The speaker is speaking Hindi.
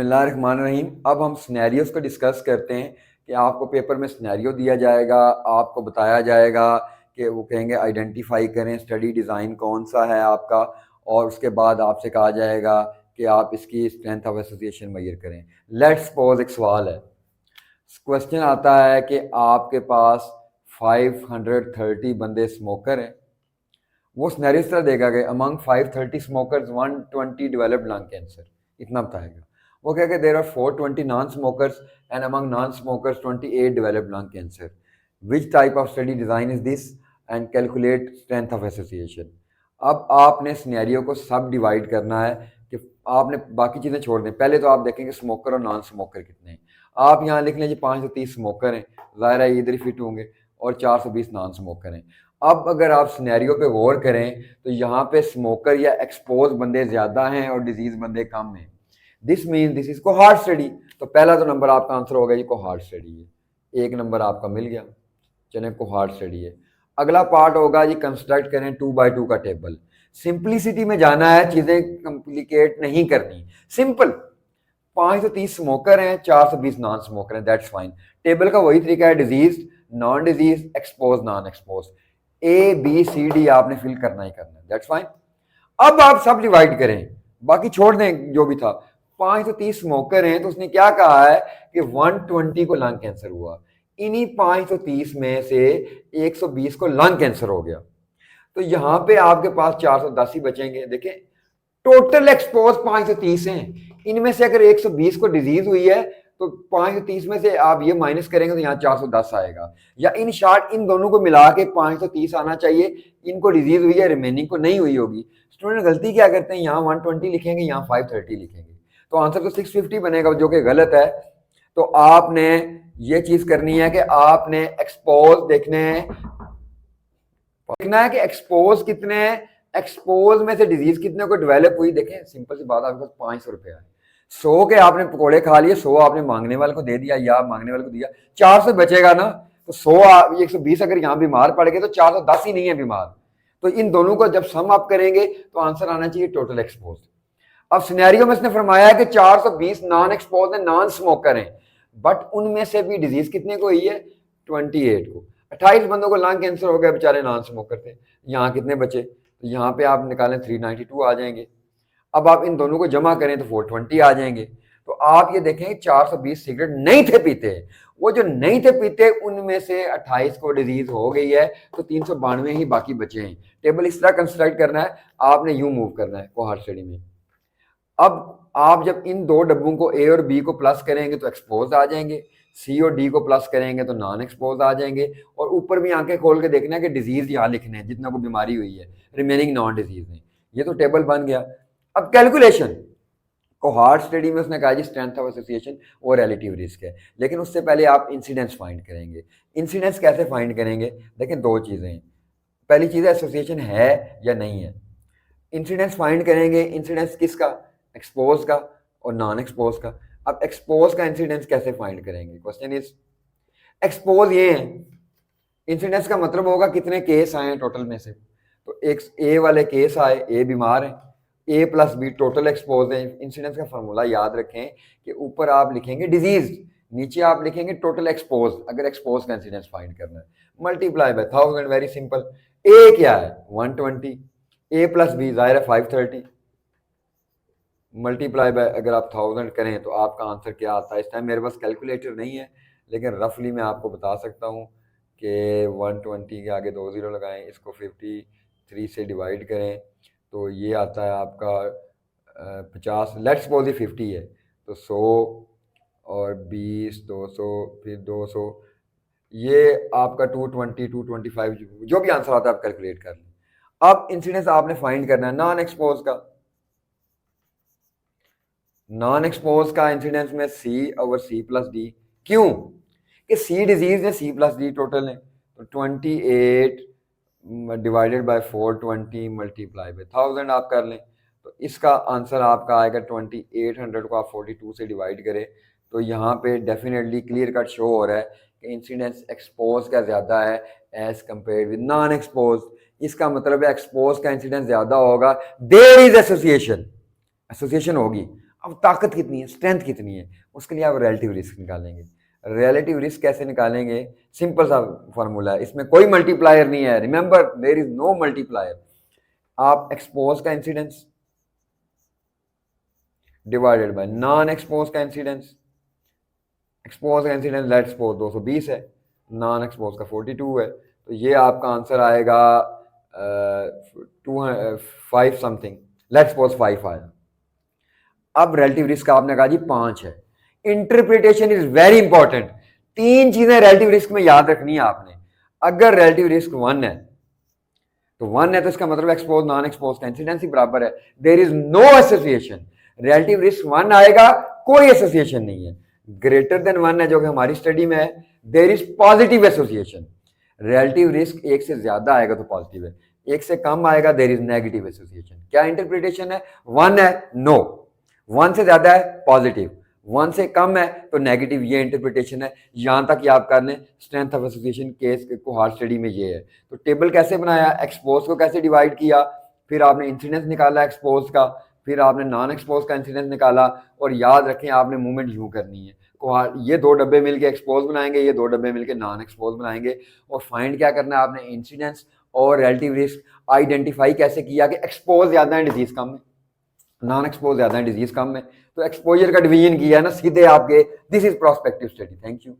बिस्मिल्लाहिर्रहमानिर्रहीम। अब हम सिनेरियोस को डिस्कस करते हैं कि आपको पेपर में सिनेरियो दिया जाएगा, आपको बताया जाएगा कि वो कहेंगे आइडेंटिफाई करें स्टडी डिज़ाइन कौन सा है आपका, और उसके बाद आपसे कहा जाएगा कि आप इसकी स्ट्रेंथ ऑफ एसोसिएशन मेजर करें। लेट्स सपोज एक सवाल है, क्वेश्चन आता है कि आपके पास 530 बंदे स्मोकर हैं। वो सिनेरियो इस तरह देगा कि among 530 smokers 120 developed lung cancer, इतना बताएगा। वो कहेगा there are 420 non smokers and among non smokers 28 developed lung cancer. Which type of study design is this and calculate strength of association. अब आपने सिनेरियो को सब डिवाइड करना है कि आपने बाकी चीज़ें छोड़ दें। पहले तो आप देखेंगे स्मोकर और नॉन स्मोकर कितने हैं। आप यहाँ लिख लें जी 530 स्मोकर हैं, ज़ाहिर है इधर ही फिट होंगे, और 420 नॉन स्मोकर हैं। अब अगर आप सिनेरियो पे गौर करें तो यहाँ पे स्मोकर या एक्सपोज बंदे ज़्यादा हैं और डिजीज़ बंदे कम हैं। This mean this is cohort study. तो पहला तो नंबर आपका आंसर होगा जी कोहार्ट स्टडी है, एक नंबर आपका मिल गया। चलें कोहार्ट स्टडी है। अगला पार्ट होगा जी कंस्ट्रक्ट करें 2x2 का टेबल। सिंपलिसिटी में जाना है, चीज़ें कॉम्प्लिकेट नहीं करनी, सिंपल। 530 स्मोकर हैं, 420 नॉन स्मोकर हैं, दैट्स फाइन। टेबल का वही तरीका है, disease, non disease, expose, non expose, A B C D आपने फिल करना ही करना है, दैट्स फाइन। अब आप सब डिवाइड करें, बाकी छोड़ दें जो भी था। 530 स्मोकर हैं तो उसने क्या कहा है कि 120 को लंग कैंसर हुआ, इन्हीं 530 में से 120 को लंग कैंसर हो गया। तो यहां पे आपके पास 410 ही बचेंगे। देखें टोटल एक्सपोज 530 हैं, इनमें से अगर 120 को डिजीज हुई है तो 530 में से आप ये माइनस करेंगे तो यहाँ 410 आएगा, या इन शॉर्ट इन दोनों को मिला के 530 आना चाहिए। इनको डिजीज हुई है, रिमेनिंग को नहीं हुई होगी। स्टूडेंट गलती क्या करते हैं, यहाँ 120 लिखेंगे, यहाँ 530 लिखेंगे, तो आंसर तो 650 बनेगा, जो कि गलत है। तो आपने ये चीज करनी है कि आपने एक्सपोज देखना है कि एक्सपोज कितने हैं, एक्सपोज में से डिजीज कितने को डेवलप हुई। देखें सिंपल सी बात, आपके पास 500 रुपया है, 100 के आपने पकौड़े खा लिए, 100 आपने मांगने वाले को दे दिया या मांगने वाले को दिया, 400 बचेगा ना। तो 100 120 अगर यहाँ बीमार पड़ गए तो 410 ही नहीं है बीमार। तो इन दोनों को जब सम अप करेंगे तो आंसर आना चाहिए टोटल एक्सपोज। अब सिनेरियो में इसने फरमाया है कि 420 नॉन एक्सपोज है, नॉन स्मोकर हैं, बट उनमें से भी डिजीज कितने को हुई है, 28 को। 28 बंदों को लंग कैंसर हो गया, बेचारे नॉन स्मोकर थे। यहाँ कितने बचे, तो यहाँ पे आप निकालें 392 आ जाएंगे। अब आप इन दोनों को जमा करें तो 420 आ जाएंगे। तो आप ये देखें 420 सिगरेट नहीं थे पीते, वो जो नहीं थे पीते उनमें से 28 को डिजीज हो गई है, तो 392 ही बाकी बचे हैं। टेबल इस तरह कंस्ट्रक्ट करना है, आपने यूं मूव करना है कोहार्ट स्टडी में। अब आप जब इन दो डब्बों को ए और बी को प्लस करेंगे तो एक्सपोज आ जाएंगे, सी और डी को प्लस करेंगे तो नॉन एक्सपोज आ जाएंगे, और ऊपर भी आंखें खोल के देखना है कि डिजीज यहाँ लिखने हैं जितना को बीमारी हुई है, रिमेनिंग नॉन डिजीज है। ये तो टेबल बन गया। अब कैलकुलेशन, कोहार्ट स्टडी में उसने कहा जी स्ट्रेंथ ऑफ एसोसिएशन और रिलेटिव रिस्क है, लेकिन उससे पहले आप इंसिडेंस फाइंड करेंगे। इंसिडेंस कैसे फाइंड करेंगे, देखें दो चीज़ें हैं। पहली चीज़ है एसोसिएशन है या नहीं है। इंसिडेंस फाइंड करेंगे, इंसिडेंस किसका, एक्सपोज का और नॉन एक्सपोज का। अब एक्सपोज का इंसिडेंस कैसे फाइंड करेंगे, क्वेश्चन इज, एक्सपोज ये है, इंसिडेंस का मतलब होगा कितने केस आए हैं टोटल में से। तो एक ए वाले केस आए, ए बीमार है, ए प्लस बी टोटल एक्सपोज है। इंसिडेंस का फॉर्मूला याद रखें कि ऊपर आप लिखेंगे डिजीज, नीचे आप लिखेंगे टोटल एक्सपोज, अगर एक्सपोज का इंसिडेंस फाइंड करना है, मल्टीप्लाई बाय 1000, वेरी सिंपल। ए क्या है 120, ए प्लस बी जाहिर है 530, मल्टीप्लाई बाय अगर आप 1000 करें तो आपका आंसर क्या आता है। इस टाइम मेरे पास कैलकुलेटर नहीं है, लेकिन रफली मैं आपको बता सकता हूँ कि 120 के आगे 2 जीरो लगाएं, इसको 53 से डिवाइड करें तो ये आता है आपका 50, लेट्स सपोज 50 है तो 100 और 20, 200, फिर 200, ये आपका 220, 225, जो भी आंसर आता है आप कैलकुलेट कर लें। अब इंसिडेंस आपने फाइंड करना है नॉन एक्सपोज का। नॉन एक्सपोज का इंसिडेंस में सी ओवर सी प्लस डी, क्यों कि सी डिजीज है, सी प्लस डी टोटल है, तो 28 डिवाइडेड बाय 420 मल्टीप्लाई बाय 1000 आप कर लें, तो इसका आंसर आपका आएगा 2800 को आप 42 से डिवाइड करें तो यहाँ पे डेफिनेटली क्लियर कट शो हो रहा है कि इंसिडेंस एक्सपोज का ज़्यादा है as compare with non expose. इसका मतलब है एक्सपोज का इंसिडेंस ज़्यादा होगा, देयर इज एसोसिएशन, एसोसिएशन होगी। अब ताकत कितनी है, स्ट्रेंथ कितनी है, उसके लिए आप रिलेटिव रिस्क निकालेंगे। रिलेटिव रिस्क कैसे निकालेंगे? सिंपल सा फॉर्मूला है, इसमें कोई मल्टीप्लायर नहीं है। Remember, there is no multiplier. आप एक्सपोज का incidence divided by non expose का इंसिडेंस। एक्सपोज का इंसिडेंस लेट्स सपोज 220 है, नॉन एक्सपोज का 42 है, तो ये आपका आंसर आएगा 5 समथिंग, लेट्स सपोज 5 आया। अब रिलेटिव रिस्क आपने कहा जी 5 है। Interpretation is very important. 3 चीजें रिलेटिव रिस्क में याद रखनी है आपने। अगर रिलेटिव रिस्क 1 है तो 1 है तो इसका मतलब एक्सपोज नॉन एक्सपोज का इंसिडेंस ही बराबर है। There is no association. Relative risk 1 आएगा, कोई एसोसिएशन नहीं है। ग्रेटर देन 1 है जो कि हमारी स्टडी में है, there is positive association. Relative risk 1 से ज्यादा आएगा तो पॉजिटिव है, 1 से कम आएगा देयर इज नेगेटिव एसोसिएशन। क्या इंटरप्रिटेशन है? 1 है नो, 1 से ज्यादा है पॉजिटिव, 1 से कम है तो नेगेटिव। ये इंटरप्रिटेशन है। यहां तक कि आप कर लें स्ट्रेंथ ऑफ एसोसिएशन केस को हार्ड स्टडी में ये है। तो टेबल कैसे बनाया, एक्सपोज को कैसे डिवाइड किया, फिर आपने इंसिडेंस निकाला एक्सपोज का, फिर आपने नॉन एक्सपोज का इंसिडेंस निकाला, और याद रखें आपने मूवमेंट यूं करनी है। ये 2 डब्बे मिलके एक्सपोज बनाएंगे, ये 2 डब्बे मिलके नॉन एक्सपोज बनाएंगे, और फाइंड क्या करना है आपने, इंसिडेंस और रिलेटिव रिस्क आइडेंटिफाई कैसे किया कि एक्सपोज ज्यादा है डिजीज कम है, नॉन एक्सपोज ज्यादा है डिजीज कम है। तो एक्सपोजर का डिवीजन किया ना सीधे आपके। This is prospective study. Thank you.